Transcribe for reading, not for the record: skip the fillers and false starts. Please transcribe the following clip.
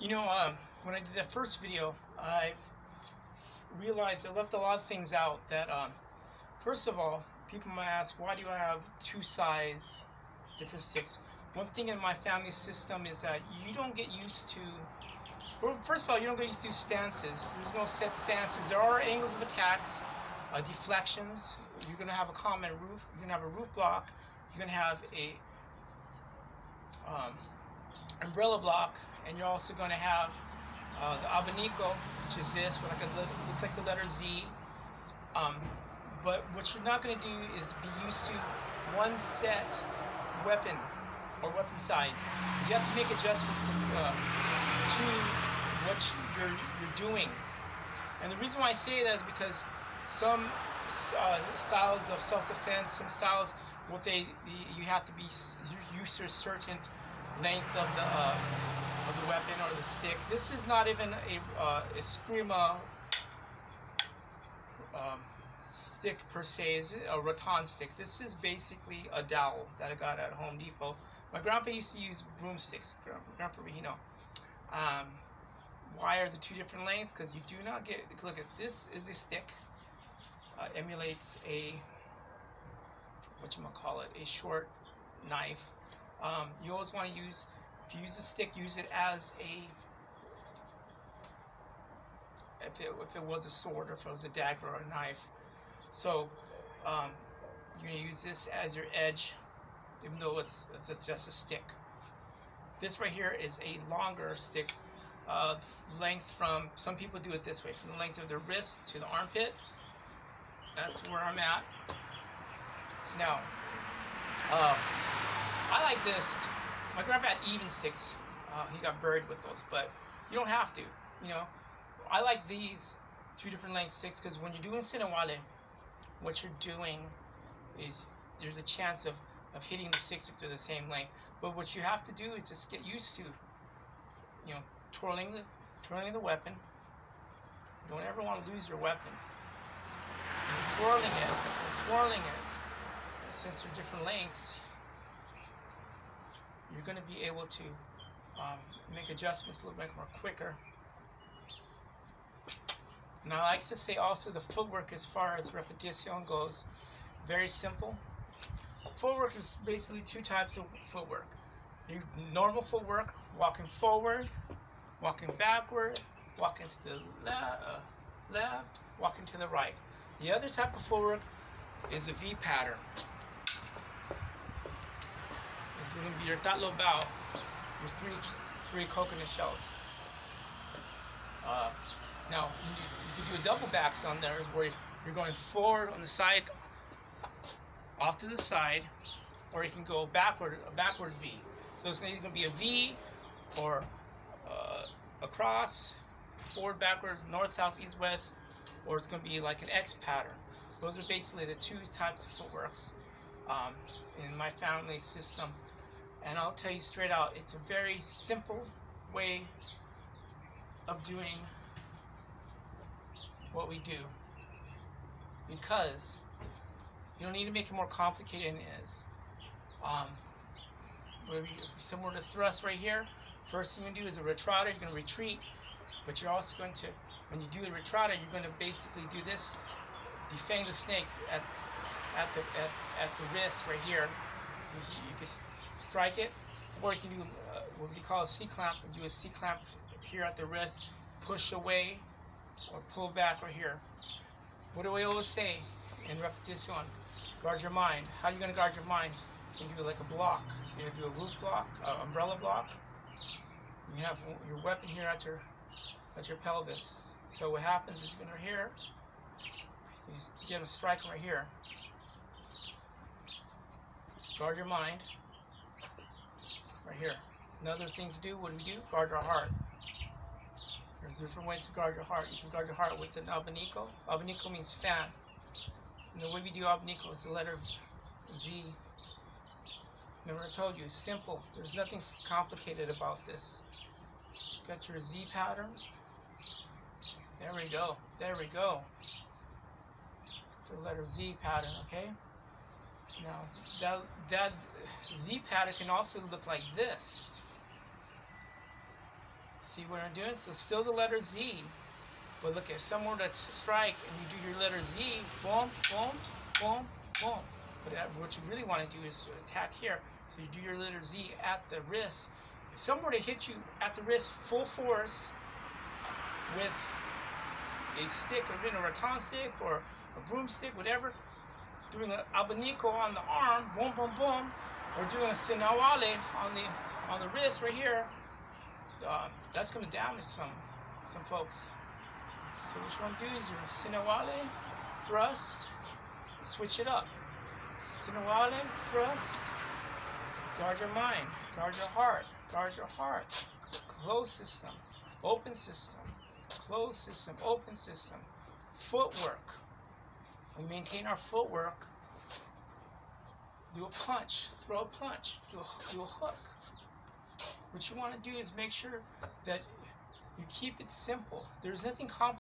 You know, when I did that first video, I realized I left a lot of things out that, first of all, people might ask, why do I have two size different sticks? One thing in my family system is that you don't get used to, well, first of all, you don't get used to stances. There's no set stances. There are angles of attacks, deflections. You're going to have a common roof. You're going to have a roof block. You're going to have a umbrella block, and you're also going to have the abanico, which is this, with like looks like the letter Z. But what you're not going to do is be used to one set weapon or weapon size. You have to make adjustments to what you're doing. And the reason why I say that is because some styles of self-defense, some styles, you have to be used to a certain length of the weapon or the stick. This is not even a escrima stick per se. Is a rattan stick. This is basically a dowel that I got at Home Depot. My grandpa used to use broomsticks. Grandpa Rehino. Why are the two different lengths? Because you do not get. Look at this. Is a stick. Emulates a a short knife. You always want to use. If you use a stick, use it as a. If it was a sword, or if it was a dagger or a knife. So you're going to use this as your edge, even though it's just a stick. This right here is a longer stick, length from, some people do it this way, from the length of their wrist to the armpit. That's where I'm at. Now, I like this. My grandpa had even sticks. He got buried with those, but you don't have to. You know, I like these two different length sticks because when you're doing sinawali, what you're doing is there's a chance of hitting the sticks if they're the same length. But what you have to do is just get used to, you know, twirling the weapon. You don't ever want to lose your weapon. You're twirling it. Since they're different lengths, you're going to be able to make adjustments a little bit more quicker. And I like to say also the footwork as far as repeticion goes, very simple. Footwork is basically two types of footwork. Your normal footwork, walking forward, walking backward, walking to the left, walking to the right. The other type of footwork is a V pattern. It's going to be your tatlo bao, your three coconut shells. Now, you can do a double backs on there, where you're going forward on the side, off to the side, or you can go backward, a backward V. So it's either going to be a V, or across, forward, backward, north, south, east, west, or it's going to be like an X pattern. Those are basically the two types of footworks in my family system. And I'll tell you straight out, it's a very simple way of doing what we do, because you don't need to make it more complicated than it is. Similar to thrust right here, first thing you do is a retrata. You're going to retreat, but you're also going to, when you do a retrata, you're going to basically do this, defang the snake at the wrist right here. You can strike it, or you can do what we call a C clamp. You do a C clamp here at the wrist, push away, or pull back right here. What do I always say in repetition? Guard your mind. How are you going to guard your mind? You can do like a block. You're going to do a roof block, umbrella block. You have your weapon here at your pelvis. So what happens is, right here, you get a strike right here. Guard your mind. Right here. Another thing to do, what do we do? Guard our heart. There's different ways to guard your heart. You can guard your heart with an abanico. Abanico means fan. And the way we do abanico is the letter Z. Remember I told you, it's simple. There's nothing complicated about this. Got your Z pattern. There we go. There we go. The letter Z pattern, okay? Now, that Z pattern can also look like this. See what I'm doing? So still the letter Z. But look, if someone that's a strike and you do your letter Z, boom, boom, boom, boom. But what you really want to do is attack here. So you do your letter Z at the wrist. If someone were to hit you at the wrist full force with a stick, or a rattan stick, or a broomstick, whatever, doing an abanico on the arm, boom, boom, boom, or doing a sinawali on the wrist right here, that's going to damage some folks. So what you want to do is your sinawali, thrust, switch it up. Sinawali, thrust, guard your mind, guard your heart, guard your heart. Closed system, open system, closed system, open system. Footwork. We maintain our footwork. Do a punch, throw a punch, do a hook. What you want to do is make sure that you keep it simple. There's nothing complicated.